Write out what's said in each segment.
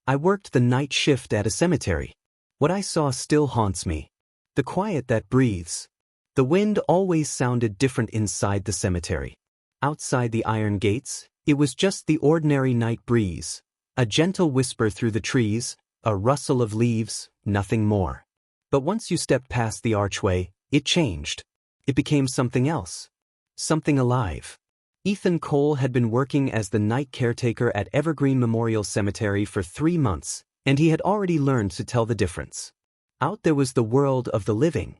I worked the night shift at a cemetery. What I saw still haunts me. The quiet that breathes. The wind always sounded different inside the cemetery. Outside the iron gates, it was just the ordinary night breeze. A gentle whisper through the trees, a rustle of leaves, nothing more. But once you stepped past the archway, it changed. It became something else. Something alive. Ethan Cole had been working as the night caretaker at Evergreen Memorial Cemetery for 3 months, and he had already learned to tell the difference. Out there was the world of the living.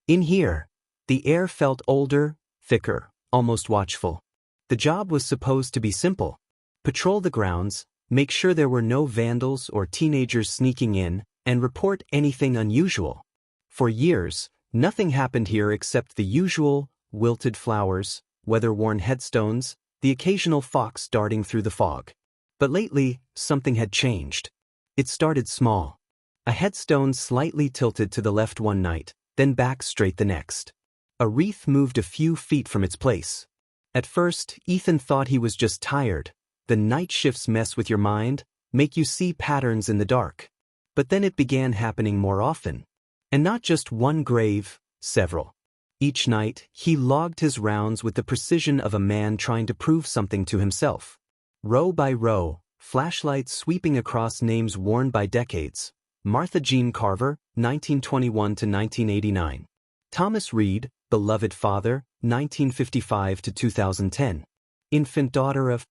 In here, the air felt older, thicker, almost watchful. The job was supposed to be simple. Patrol the grounds, make sure there were no vandals or teenagers sneaking in, and report anything unusual. For years, nothing happened here except the usual, wilted flowers, weather-worn headstones, the occasional fox darting through the fog. But lately, something had changed. It started small. A headstone slightly tilted to the left one night, then back straight the next. A wreath moved a few feet from its place. At first, Ethan thought he was just tired. The night shifts mess with your mind, make you see patterns in the dark. But then it began happening more often. And not just one grave, several. Each night, he logged his rounds with the precision of a man trying to prove something to himself. Row by row, flashlights sweeping across names worn by decades. Martha Jean Carver, 1921 to 1989. Thomas Reed, beloved father, 1955 to 2010. Infant daughter of...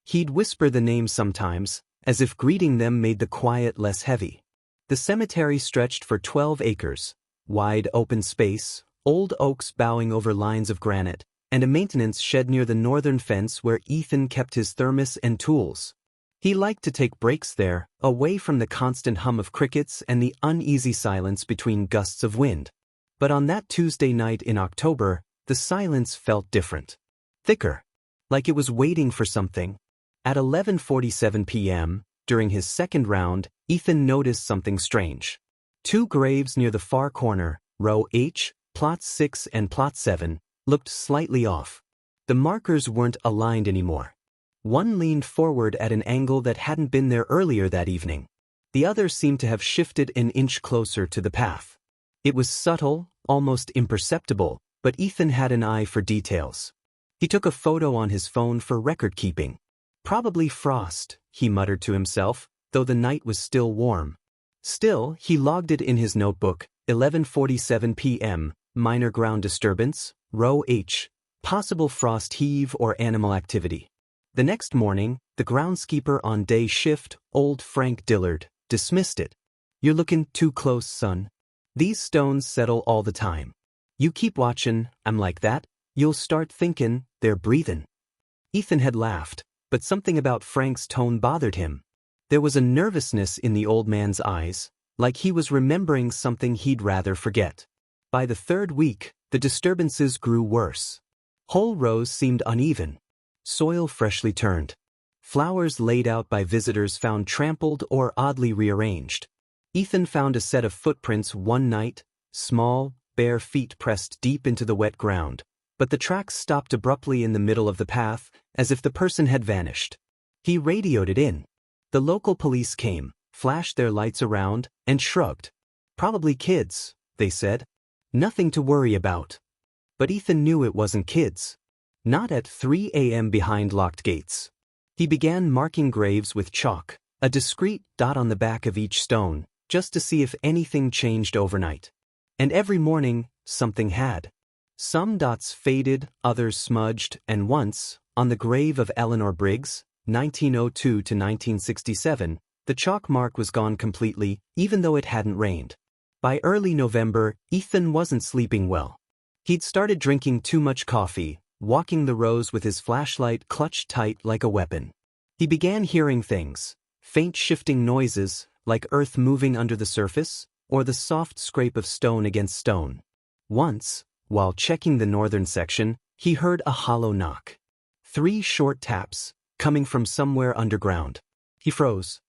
He'd whisper the names sometimes, as if greeting them made the quiet less heavy. The cemetery stretched for 12 acres. Wide open space, old oaks bowing over lines of granite, and a maintenance shed near the northern fence where Ethan kept his thermos and tools. He liked to take breaks there, away from the constant hum of crickets and the uneasy silence between gusts of wind. But on that Tuesday night in October, the silence felt different. Thicker. Like it was waiting for something. At 11:47 p.m., during his second round, Ethan noticed something strange. 2 graves near the far corner, row H, Plot 6 and Plot 7, looked slightly off. The markers weren't aligned anymore. One leaned forward at an angle that hadn't been there earlier that evening. The other seemed to have shifted an inch closer to the path. It was subtle, almost imperceptible, but Ethan had an eye for details. He took a photo on his phone for record-keeping. Probably frost, he muttered to himself, though the night was still warm. Still, he logged it in his notebook, 11:47 p.m., minor ground disturbance, row H, possible frost heave or animal activity. The next morning, the groundskeeper on day shift, old Frank Dillard, dismissed it. "You're looking too close, son. These stones settle all the time. You keep watching, I'm like that, you'll start thinking, they're breathing." Ethan had laughed, but something about Frank's tone bothered him. There was a nervousness in the old man's eyes, like he was remembering something he'd rather forget. By the 3rd week, the disturbances grew worse. Whole rows seemed uneven. Soil freshly turned. Flowers laid out by visitors found trampled or oddly rearranged. Ethan found a set of footprints one night, small, bare feet pressed deep into the wet ground, but the tracks stopped abruptly in the middle of the path, as if the person had vanished. He radioed it in. The local police came, flashed their lights around, and shrugged. "Probably kids," they said. "Nothing to worry about." But Ethan knew it wasn't kids. Not at 3 a.m. behind locked gates. He began marking graves with chalk, a discrete dot on the back of each stone, just to see if anything changed overnight. And every morning, something had. Some dots faded, others smudged, and once, on the grave of Eleanor Briggs, 1902 to 1967, the chalk mark was gone completely, even though it hadn't rained. By early November, Ethan wasn't sleeping well. He'd started drinking too much coffee, walking the rows with his flashlight clutched tight like a weapon. He began hearing things, faint shifting noises, like earth moving under the surface, or the soft scrape of stone against stone. Once, while checking the northern section, he heard a hollow knock. 3 short taps, coming from somewhere underground. He froze.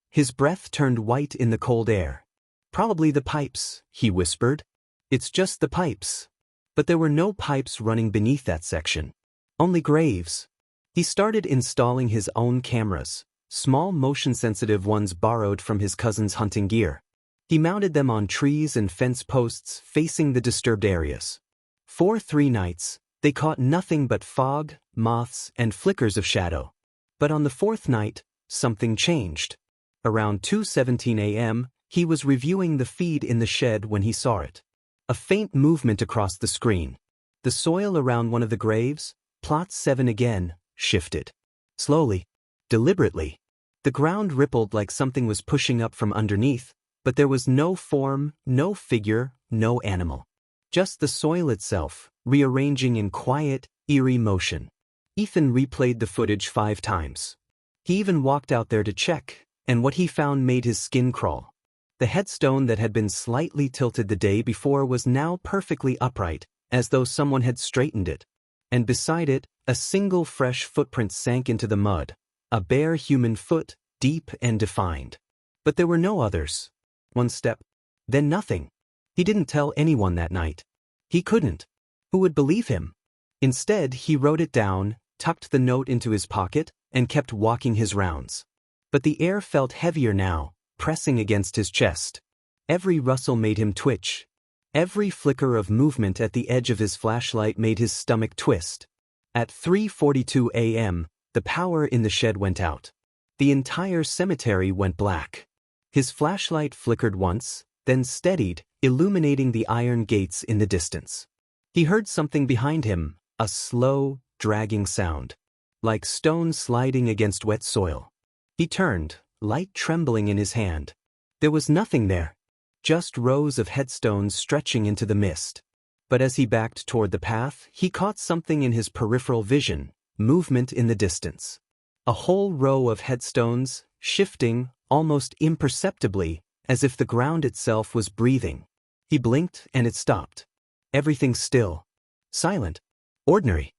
His breath turned white in the cold air. "Probably the pipes," he whispered. "It's just the pipes." But there were no pipes running beneath that section. Only graves. He started installing his own cameras, small motion-sensitive ones borrowed from his cousin's hunting gear. He mounted them on trees and fence posts facing the disturbed areas. For 3 nights, they caught nothing but fog, moths, and flickers of shadow. But on the 4th night, something changed. Around 2:17 a.m., he was reviewing the feed in the shed when he saw it. A faint movement across the screen. The soil around one of the graves, plot 7 again, shifted. Slowly, deliberately. The ground rippled like something was pushing up from underneath, but there was no form, no figure, no animal. Just the soil itself, rearranging in quiet, eerie motion. Ethan replayed the footage 5 times. He even walked out there to check, and what he found made his skin crawl. The headstone that had been slightly tilted the day before was now perfectly upright, as though someone had straightened it. And beside it, a single fresh footprint sank into the mud, a bare human foot, deep and defined. But there were no others. 1 step, then nothing. He didn't tell anyone that night. He couldn't. Who would believe him? Instead, he wrote it down, tucked the note into his pocket, and kept walking his rounds. But the air felt heavier now, pressing against his chest. Every rustle made him twitch. Every flicker of movement at the edge of his flashlight made his stomach twist. At 3:42 a.m., the power in the shed went out. The entire cemetery went black. His flashlight flickered once, then steadied, illuminating the iron gates in the distance. He heard something behind him, a slow, dragging sound, like stones sliding against wet soil. He turned, light trembling in his hand. There was nothing there, just rows of headstones stretching into the mist. But as he backed toward the path, he caught something in his peripheral vision, movement in the distance. A whole row of headstones, shifting, almost imperceptibly, as if the ground itself was breathing. He blinked and it stopped. Everything still. Silent. Ordinary.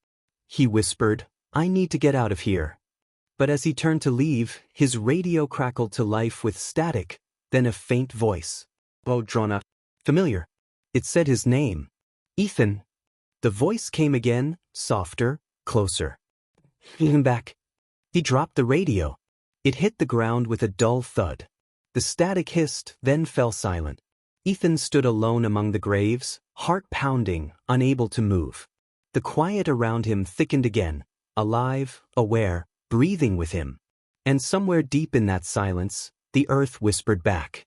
He whispered, "I need to get out of here." But as he turned to leave, his radio crackled to life with static, then a faint voice. Bodrona. Familiar. It said his name. Ethan. The voice came again, softer, closer. "Him back." He dropped the radio. It hit the ground with a dull thud. The static hissed, then fell silent. Ethan stood alone among the graves, heart pounding, unable to move. The quiet around him thickened again, alive, aware, breathing with him. And somewhere deep in that silence, the earth whispered back.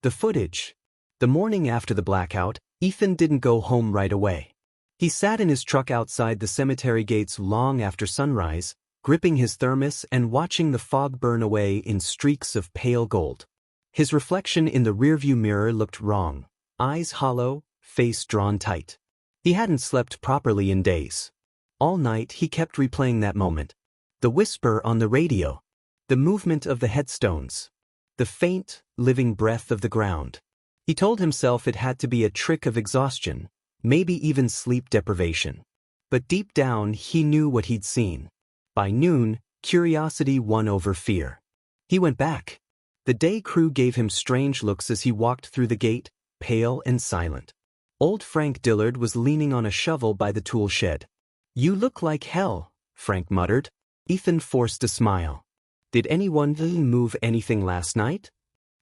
The footage. The morning after the blackout, Ethan didn't go home right away. He sat in his truck outside the cemetery gates long after sunrise, gripping his thermos and watching the fog burn away in streaks of pale gold. His reflection in the rearview mirror looked wrong, eyes hollow, face drawn tight. He hadn't slept properly in days. All night he kept replaying that moment. The whisper on the radio. The movement of the headstones. The faint, living breath of the ground. He told himself it had to be a trick of exhaustion, maybe even sleep deprivation. But deep down he knew what he'd seen. By noon, curiosity won over fear. He went back. The day crew gave him strange looks as he walked through the gate, pale and silent. Old Frank Dillard was leaning on a shovel by the tool shed. "You look like hell," Frank muttered. Ethan forced a smile. "Did anyone move anything last night?"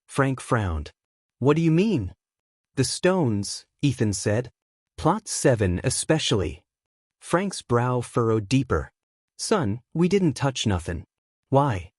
Frank frowned. "What do you mean?" "The stones," Ethan said. "Plot 7 especially." Frank's brow furrowed deeper. "Son, we didn't touch nothin'." "Why?"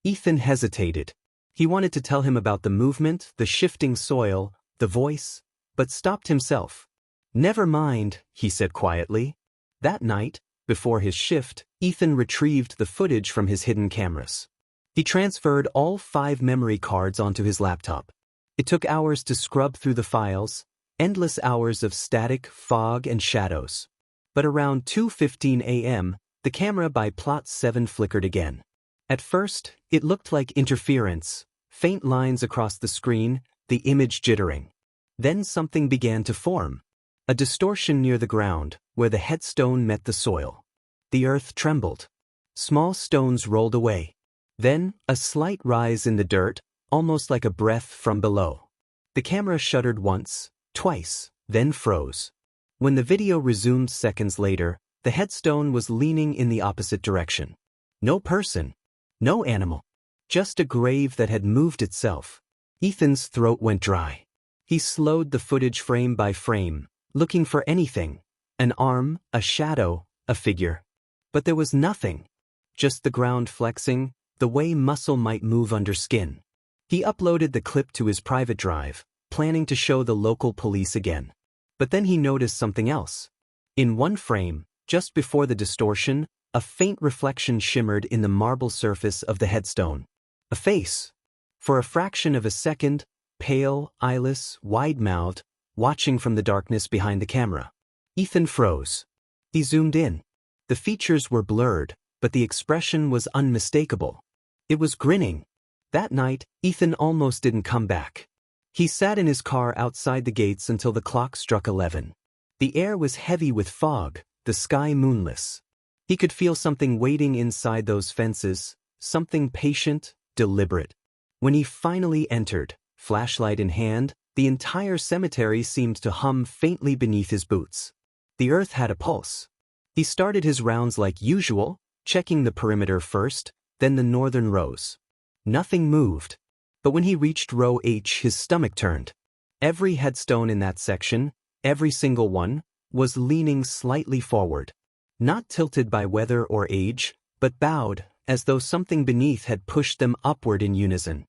Ethan hesitated. He wanted to tell him about the movement, the shifting soil, the voice, but stopped himself. "Never mind," he said quietly. That night, before his shift, Ethan retrieved the footage from his hidden cameras. He transferred all 5 memory cards onto his laptop. It took hours to scrub through the files, endless hours of static, fog, and shadows. But around 2:15 a.m., the camera by plot 7 flickered again. At first, it looked like interference, faint lines across the screen, the image jittering. Then something began to form. A distortion near the ground, where the headstone met the soil. The earth trembled. Small stones rolled away. Then, a slight rise in the dirt, almost like a breath from below. The camera shuddered once, twice, then froze. When the video resumed seconds later, the headstone was leaning in the opposite direction. No person. No animal. Just a grave that had moved itself. Ethan's throat went dry. He slowed the footage frame by frame, looking for anything. An arm, a shadow, a figure. But there was nothing. Just the ground flexing, the way muscle might move under skin. He uploaded the clip to his private drive, planning to show the local police again. But then he noticed something else. In one frame, just before the distortion, a faint reflection shimmered in the marble surface of the headstone. A face. For a fraction of a second, pale, eyeless, wide-mouthed, watching from the darkness behind the camera. Ethan froze. He zoomed in. The features were blurred, but the expression was unmistakable. It was grinning. That night, Ethan almost didn't come back. He sat in his car outside the gates until the clock struck 11. The air was heavy with fog, the sky moonless. He could feel something waiting inside those fences, something patient, deliberate. When he finally entered, flashlight in hand, the entire cemetery seemed to hum faintly beneath his boots. The earth had a pulse. He started his rounds like usual, checking the perimeter first, then the northern rows. Nothing moved. But when he reached row H, his stomach turned. Every headstone in that section, every single one, was leaning slightly forward. Not tilted by weather or age, but bowed, as though something beneath had pushed them upward in unison.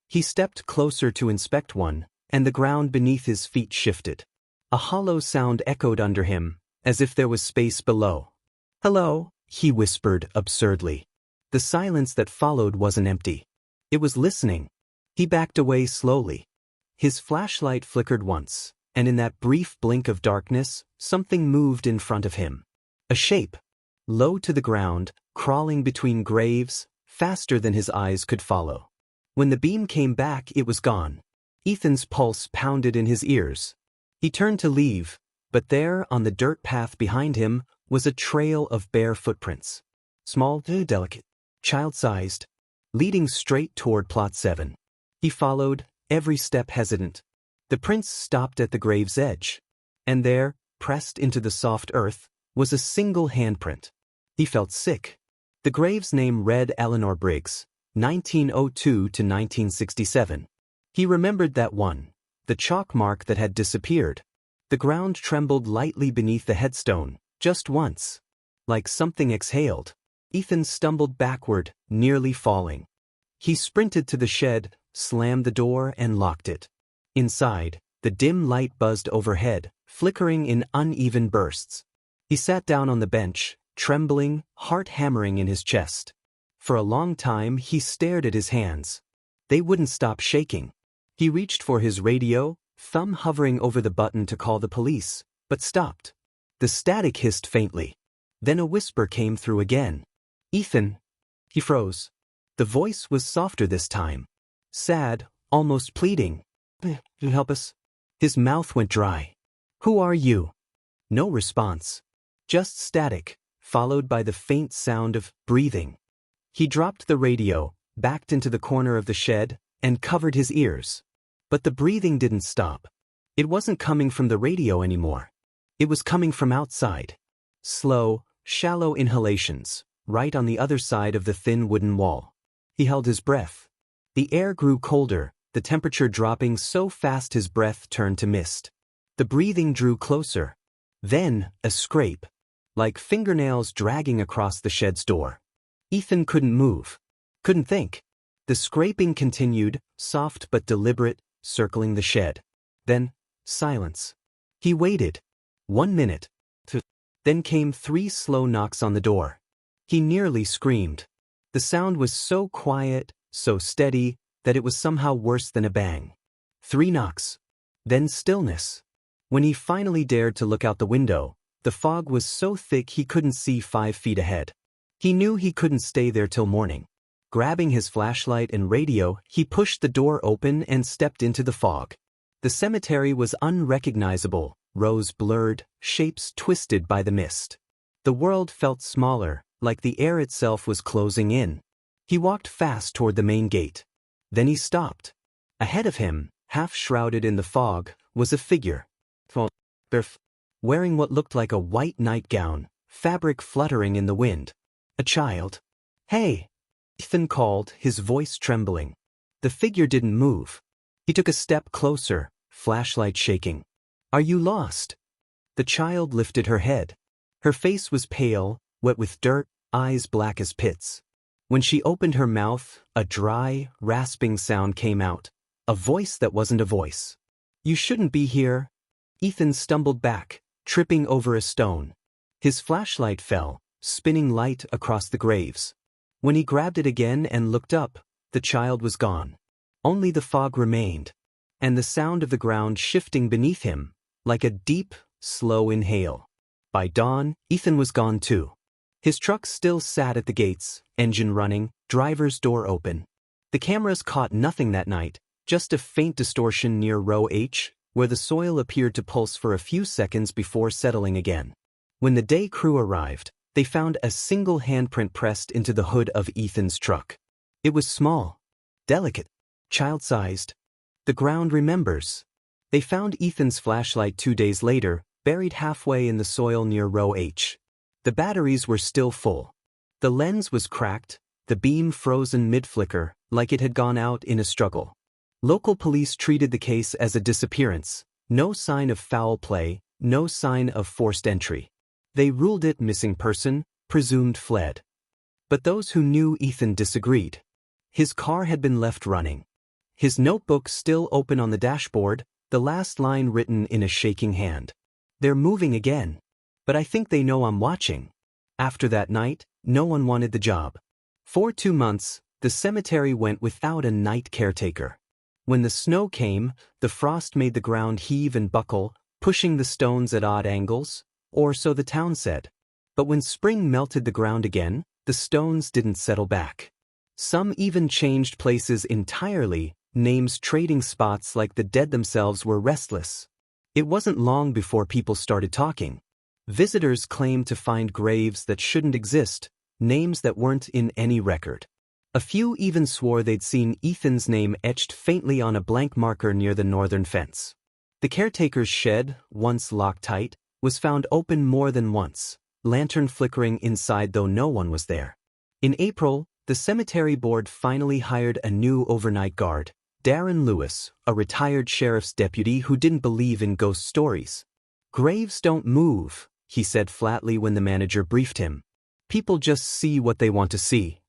He stepped closer to inspect one, and the ground beneath his feet shifted. A hollow sound echoed under him, as if there was space below. "Hello," he whispered absurdly. The silence that followed wasn't empty. It was listening. He backed away slowly. His flashlight flickered once, and in that brief blink of darkness, something moved in front of him. A shape. Low to the ground, crawling between graves, faster than his eyes could follow. When the beam came back, it was gone. Ethan's pulse pounded in his ears. He turned to leave, but there, on the dirt path behind him, was a trail of bare footprints. Small, delicate, child-sized, leading straight toward plot 7. He followed, every step hesitant. The prints stopped at the grave's edge. And there, pressed into the soft earth, was a single handprint. He felt sick. The grave's name read Eleanor Briggs, 1902 to 1967. He remembered that one, the chalk mark that had disappeared. The ground trembled lightly beneath the headstone, just once. Like something exhaled. Ethan stumbled backward, nearly falling. He sprinted to the shed, slammed the door and locked it. Inside, the dim light buzzed overhead, flickering in uneven bursts. He sat down on the bench, trembling, heart hammering in his chest. For a long time he stared at his hands. They wouldn't stop shaking. He reached for his radio, thumb hovering over the button to call the police, but stopped. The static hissed faintly. Then a whisper came through again. "Ethan." He froze. The voice was softer this time. Sad, almost pleading. "You help us?" His mouth went dry. "Who are you?" No response. Just static, followed by the faint sound of breathing. He dropped the radio, backed into the corner of the shed, and covered his ears. But the breathing didn't stop. It wasn't coming from the radio anymore. It was coming from outside. Slow, shallow inhalations, right on the other side of the thin wooden wall. He held his breath. The air grew colder, the temperature dropping so fast his breath turned to mist. The breathing drew closer. Then, a scrape. Like fingernails dragging across the shed's door. Ethan couldn't move. Couldn't think. The scraping continued, soft but deliberate, circling the shed. Then, silence. He waited. 1 minute. 2. Then came 3 slow knocks on the door. He nearly screamed. The sound was so quiet, so steady, that it was somehow worse than a bang. 3 knocks. Then stillness. When he finally dared to look out the window, the fog was so thick he couldn't see 5 feet ahead. He knew he couldn't stay there till morning. Grabbing his flashlight and radio, he pushed the door open and stepped into the fog. The cemetery was unrecognizable, rows blurred, shapes twisted by the mist. The world felt smaller, like the air itself was closing in. He walked fast toward the main gate. Then he stopped. Ahead of him, half shrouded in the fog, was a figure. Wearing what looked like a white nightgown, fabric fluttering in the wind. A child. "Hey!" Ethan called, his voice trembling. The figure didn't move. He took a step closer, flashlight shaking. "Are you lost?" The child lifted her head. Her face was pale, wet with dirt, eyes black as pits. When she opened her mouth, a dry, rasping sound came out. A voice that wasn't a voice. "You shouldn't be here." Ethan stumbled back, tripping over a stone. His flashlight fell, spinning light across the graves. When he grabbed it again and looked up, the child was gone. Only the fog remained, and the sound of the ground shifting beneath him, like a deep, slow inhale. By dawn, Ethan was gone too. His truck still sat at the gates, engine running, driver's door open. The cameras caught nothing that night, just a faint distortion near row H, where the soil appeared to pulse for a few seconds before settling again. When the day crew arrived, they found a single handprint pressed into the hood of Ethan's truck. It was small, delicate, child-sized. The ground remembers. They found Ethan's flashlight 2 days later, buried halfway in the soil near row H. The batteries were still full. The lens was cracked, the beam frozen mid-flicker, like it had gone out in a struggle. Local police treated the case as a disappearance. No sign of foul play, no sign of forced entry. They ruled it missing person, presumed fled. But those who knew Ethan disagreed. His car had been left running. His notebook still open on the dashboard, the last line written in a shaking hand. "They're moving again. But I think they know I'm watching." After that night, no one wanted the job. For 2 months, the cemetery went without a night caretaker. When the snow came, the frost made the ground heave and buckle, pushing the stones at odd angles, or so the town said. But when spring melted the ground again, the stones didn't settle back. Some even changed places entirely, names trading spots like the dead themselves were restless. It wasn't long before people started talking. Visitors claimed to find graves that shouldn't exist, names that weren't in any record. A few even swore they'd seen Ethan's name etched faintly on a blank marker near the northern fence. The caretaker's shed, once locked tight, was found open more than once, lantern flickering inside though no one was there. In April, the cemetery board finally hired a new overnight guard, Darren Lewis, a retired sheriff's deputy who didn't believe in ghost stories. "Graves don't move," he said flatly when the manager briefed him. "People just see what they want to see."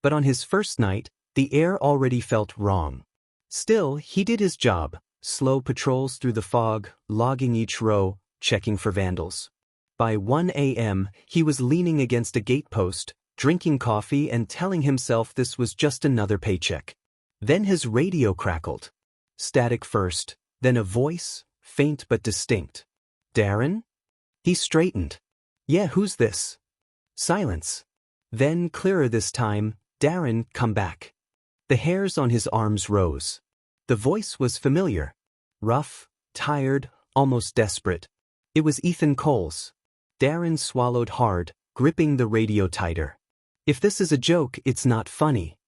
But on his first night, the air already felt wrong. Still, he did his job, slow patrols through the fog, logging each row, checking for vandals. By 1 a.m., he was leaning against a gatepost, drinking coffee and telling himself this was just another paycheck. Then his radio crackled. Static first, then a voice, faint but distinct. "Darren?" He straightened. "Yeah, who's this?" Silence. Then, clearer this time, "Darren, come back." The hairs on his arms rose. The voice was familiar. Rough, tired, almost desperate. It was Ethan Cole's. Darren swallowed hard, gripping the radio tighter. "If this is a joke, it's not funny."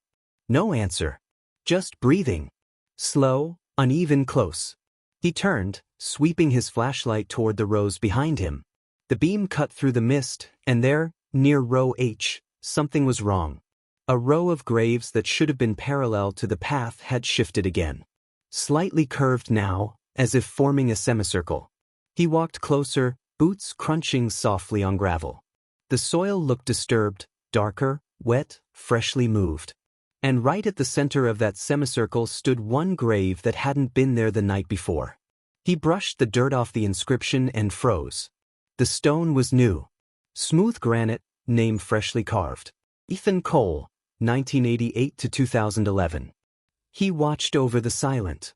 No answer. Just breathing. Slow, uneven, close. He turned, sweeping his flashlight toward the rows behind him. The beam cut through the mist, and there, near row H, something was wrong. A row of graves that should have been parallel to the path had shifted again. Slightly curved now, as if forming a semicircle. He walked closer, boots crunching softly on gravel. The soil looked disturbed, darker, wet, freshly moved. And right at the center of that semicircle stood one grave that hadn't been there the night before. He brushed the dirt off the inscription and froze. The stone was new. Smooth granite, name freshly carved. Ethan Cole, 1988 to 2011. He watched over the silent.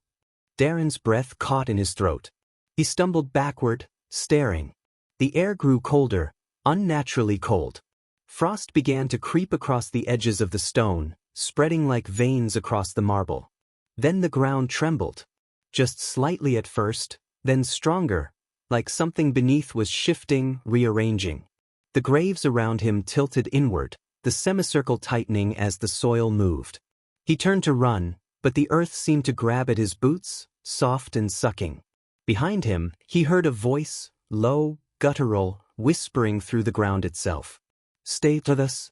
Darren's breath caught in his throat. He stumbled backward, staring. The air grew colder, unnaturally cold. Frost began to creep across the edges of the stone, spreading like veins across the marble. Then the ground trembled. Just slightly at first, then stronger, like something beneath was shifting, rearranging. The graves around him tilted inward, the semicircle tightening as the soil moved. He turned to run, but the earth seemed to grab at his boots, soft and sucking. Behind him, he heard a voice, low, guttural, whispering through the ground itself. "Stay with us."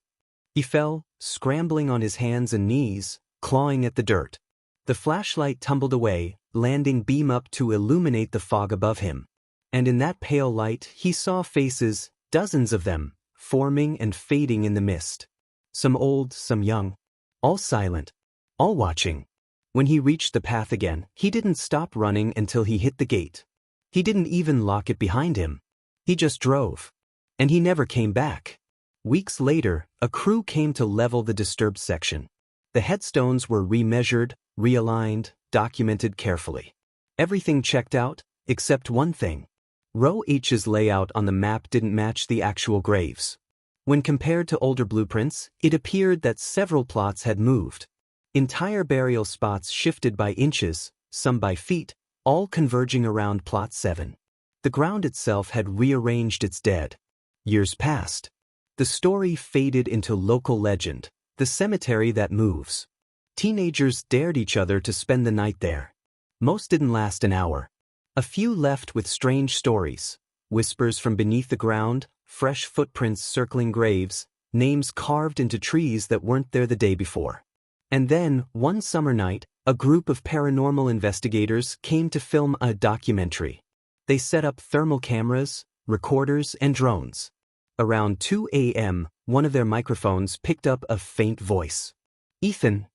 He fell, scrambling on his hands and knees, clawing at the dirt. The flashlight tumbled away, landing beam up to illuminate the fog above him. And in that pale light he saw faces, dozens of them, forming and fading in the mist. Some old, some young. All silent. All watching. When he reached the path again, he didn't stop running until he hit the gate. He didn't even lock it behind him. He just drove. And he never came back. Weeks later, a crew came to level the disturbed section. The headstones were remeasured, realigned, documented carefully. Everything checked out, except one thing. Row H's layout on the map didn't match the actual graves. When compared to older blueprints, it appeared that several plots had moved. Entire burial spots shifted by inches, some by feet, all converging around plot 7. The ground itself had rearranged its dead. Years passed. The story faded into local legend, the cemetery that moves. Teenagers dared each other to spend the night there. Most didn't last an hour. A few left with strange stories, whispers from beneath the ground, fresh footprints circling graves, names carved into trees that weren't there the day before. And then, one summer night, a group of paranormal investigators came to film a documentary. They set up thermal cameras, recorders, and drones. Around 2 a.m., one of their microphones picked up a faint voice. "Ethan."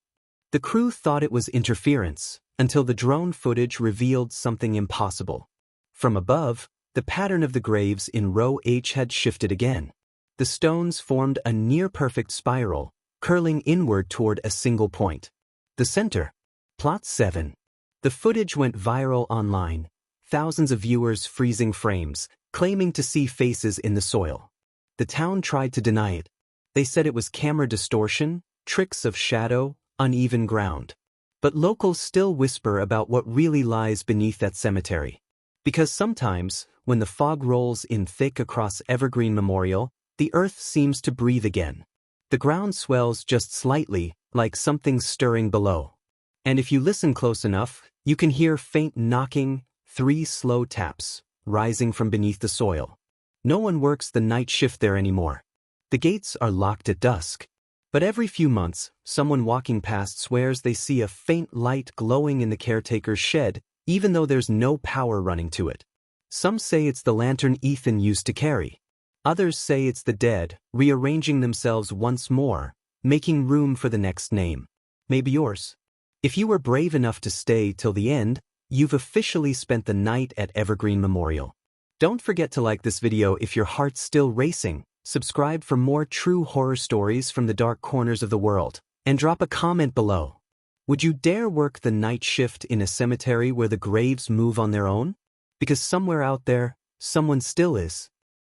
The crew thought it was interference, until the drone footage revealed something impossible. From above, the pattern of the graves in row H had shifted again. The stones formed a near-perfect spiral, curling inward toward a single point. The center. Plot 7. The footage went viral online, thousands of viewers freezing frames, claiming to see faces in the soil. The town tried to deny it. They said it was camera distortion, tricks of shadow, uneven ground. But locals still whisper about what really lies beneath that cemetery. Because sometimes, when the fog rolls in thick across Evergreen Memorial, the earth seems to breathe again. The ground swells just slightly, like something's stirring below. And if you listen close enough, you can hear faint knocking, 3 slow taps, rising from beneath the soil. No one works the night shift there anymore. The gates are locked at dusk. But every few months, someone walking past swears they see a faint light glowing in the caretaker's shed, even though there's no power running to it. Some say it's the lantern Ethan used to carry. Others say it's the dead, rearranging themselves once more, making room for the next name. Maybe yours. If you were brave enough to stay till the end, you've officially spent the night at Evergreen Memorial. Don't forget to like this video if your heart's still racing. Subscribe for more true horror stories from the dark corners of the world, and drop a comment below. Would you dare work the night shift in a cemetery where the graves move on their own? Because somewhere out there, someone still is.